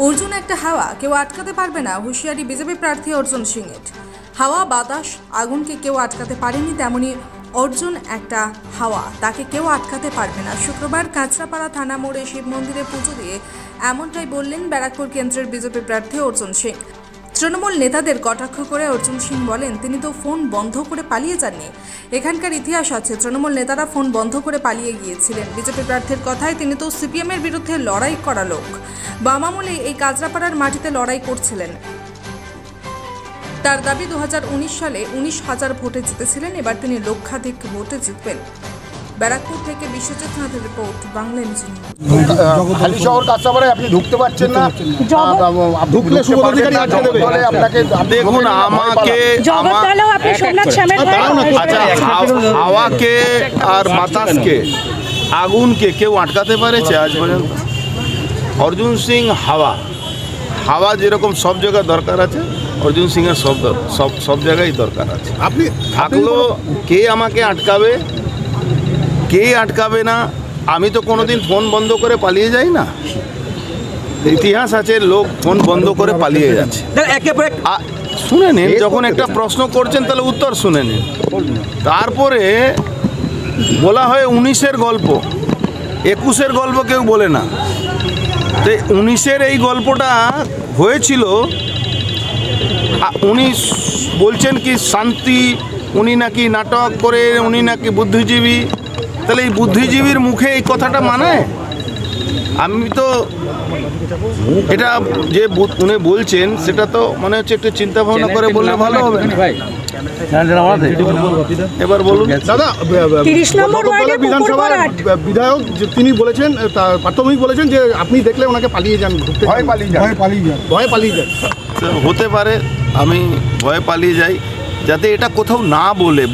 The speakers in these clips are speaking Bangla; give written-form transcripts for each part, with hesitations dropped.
অর্জুন একটা হাওয়া, কেউ আটকাতে পারবে না, হুঁশিয়ারি বিজেপি প্রার্থী অর্জুন সিংয়ের। হাওয়া, বাতাস, আগুনকে কেউ আটকাতে পারেনি, তেমনি অর্জুন একটা হাওয়া, তাকে কেউ আটকাতে পারবে না। শুক্রবার কাঁচরাপাড়া থানা মোড়ে শিব মন্দিরে পুজো দিয়ে এমনটাই বললেন ব্যারাকপুর কেন্দ্রের বিজেপি প্রার্থী অর্জুন সিং। তৃণমূল নেতাদের কটাক্ষ করে অর্জুন সিং বলেন, তিনি তো ফোন বন্ধ করে পালিয়ে যাননি। এখানকার ইতিহাস আছে, তৃণমূল নেতারা ফোন বন্ধ করে পালিয়ে গিয়েছিলেন। বিজেপি প্রার্থীর কথায়, তিনি তো সিপিএমের বিরুদ্ধে লড়াই করা লোক, বাম আমলে এই কাঁচরাপাড়ার মাটিতে লড়াই করছিলেন। তার দাবি 2019 সালে 19,000 ভোটে জিতেছিলেন, এবার তিনি লক্ষাধিক ভোটে জিতবেন। ব্যারাকপুর থেকে বিশ্বজিৎ নাথের রিপোর্ট, বাংলা নিউজ। হালি শহর কাঁচরাপাড়ায় আপনি ঢুকতে পারছেন না, ঢুকলে শুভধিকারী আটকে দেবে বলে আপনাকে। দেখুন, আমাকে হাওয়াকে আর বাতাসকে, আগুনকে কেউ আটকাতে পারেছে আজ পর্যন্ত? অর্জুন সিং হাওয়া, হাওয়া যেরকম সব জায়গায় দরকার আছে, অর্জুন সিংয়ের সব জায়গায় দরকার আছে। আপনি থাকলো কে আমাকে আটকাবে, কে আটকাবে না। আমি তো কোনোদিন ফোন বন্ধ করে পালিয়ে যাই না। ইতিহাস আছে, লোক ফোন বন্ধ করে পালিয়ে যাচ্ছে। শুনে নিন, যখন একটা প্রশ্ন করছেন তাহলে উত্তর শুনে নিন। তারপরে বলা হয় 19-এর গল্প, 21-এর গল্প কেউ বলে না। তো 19-এর এই গল্পটা হয়েছিল, উনি বলছেন কি শান্তি, উনি নাকি নাটক করে, উনি নাকি বুদ্ধিজীবী। তাহলে এই বুদ্ধিজীবীর মুখে এই কথাটা মানায়? আমি তো এটা যে উনি বলছেন সেটা তো মনে হচ্ছে একটু চিন্তা ভাবনা করে বললে ভালো হবে। এবার বলুন দাদা, 30 নম্বর ওয়ার্ডে বিধানসভার বিধায়ক তিনি বলেছেন, প্রাথমিক বলেছেন যে আপনি দেখলে ওনাকে পালিয়ে যান, ভয়ে পালিয়ে যান। হতে পারে আমি ভয়ে পালিয়ে যাই, যাতে এটা কোথাও না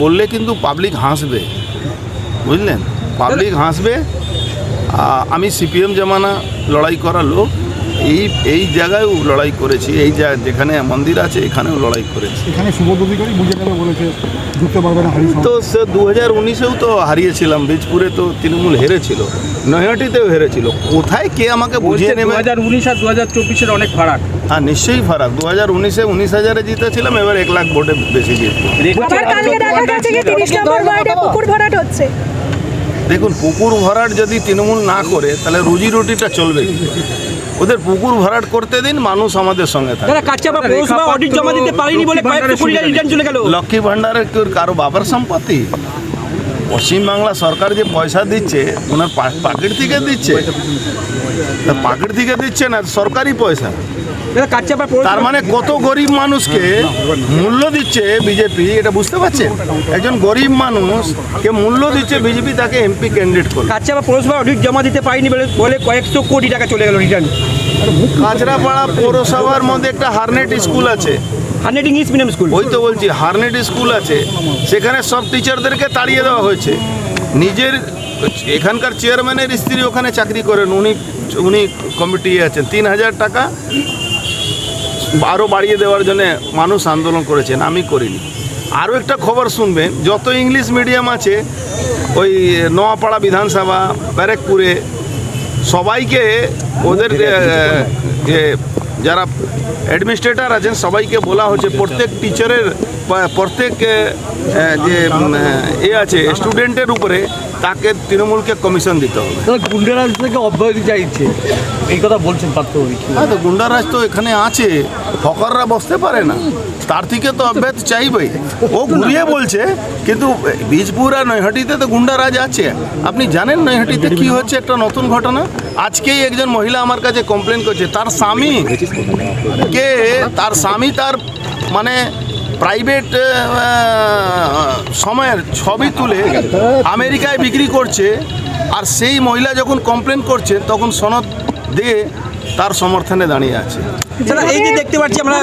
বললে কিন্তু পাবলিক হাসবে, বুঝলেন? পাবলিক হাসবে। আমি সিপিএম জামানা লড়াই করা লোক, এই জায়গায়ও লড়াই করেছি, এই যেখানে মন্দির আছে এখানেও লড়াই করেছি। এখানে শুভধিকারী বুঝে গেলে বলেছে ঢুকতে পারবে না। তো সে 2019-এও তো হারিয়েছিলাম, বীজপুরে তো তৃণমূল হেরেছিল, নৈহাটিতেও হেরেছিল। কোথায় কে আমাকে বুঝিয়ে নেবে? 2019 আর 2024-এর অনেক ফারাক। হ্যাঁ, নিশ্চয়ই ফারাক। 2019-এ 19,000-এ জিতেছিলাম, এবার 1 লাখ ভোটে বেশি জিতবো। দেখুন, পুকুর ভরাট যদি তৃণমূল না করে তাহলে রুজি রুটিটা চলবে কি? ওদের পুকুর ভরাট করতে দিন, মানুষ আমাদের সঙ্গে থাকে। লক্ষ্মী ভান্ডারের কারো বাবার সম্পত্তি? পশ্চিমবাংলা সরকার যে পয়সা দিচ্ছে ওনার পাকেট থেকে দিচ্ছে, পাকেট থেকে দিচ্ছে না, সরকারি পয়সা। তার মানে কত গরিব মানুষকে মূল্য দিচ্ছে বিজেপি, এটা বুঝতে পারছেন? একজন গরিব মানুষকে মূল্য দিচ্ছে বিজেপি, তাকে এমপি ক্যান্ডিডেট করে। কাঁচরাপাড়া পৌরসভা অডিট জমা দিতে পারিনি বলে কয়েকশো কোটি টাকা চলে গেল রিটার্ন। কাঁচরাপাড়া পৌরসভার মধ্যে একটা হারনেট স্কুল আছে, হারনেট ইংলিশ মিডিয়াম স্কুল। ওই তো বলছি, হারনেট স্কুল আছে, সেখানে সব টিচারদেরকে তাড়িয়ে দেওয়া হয়েছে। নিজের এখানকার চেয়ারম্যানের স্ত্রী ওখানে চাকরি করেন, উনি কমিটি আছেন। 3,000 টাকা আরও বাড়িয়ে দেওয়ার জন্য মানুষ আন্দোলন করেছেন, আমি করিনি। আরও একটা খবর শুনবেন, যত ইংলিশ মিডিয়াম আছে ওই নোয়াপাড়া বিধানসভা, ব্যারাকপুরে, সবাইকে ওদের যারা অ্যাডমিনিস্ট্রেটর আছেন সবাইকে বলা হচ্ছে প্রত্যেক টিচারের, প্রত্যেক যে আছে স্টুডেন্টের উপরে তাকে তৃণমূলকে কমিশন দিতে হবে। গুন্ডারাজ থেকে অব্যাহতি চাইছে, এই কথা বলছেন পার্থ? হ্যাঁ, তো গুন্ডারাজ তো এখানে আছে, হকাররা বসতে পারে না, তার থেকে তো অব্যাহতি চাইবেই। ও ঘুরিয়ে বলছে, কিন্তু বীজপুর আর নৈহাটিতে তো গুন্ডারাজ আছে। আপনি জানেন নৈহাটিতে কি হচ্ছে? একটা নতুন ঘটনা। আজকেই একজন মহিলা আমার কাছে কমপ্লেন করছে, তার স্বামী তার মানে প্রাইভেট সময়ের ছবি তুলে আমেরিকায় বিক্রি করছে, আর সেই মহিলা যখন কমপ্লেন করছে তখন সনদ দিয়ে তার সমর্থনে দাঁড়িয়ে আছে। এই যে দেখতে পাচ্ছি আমরা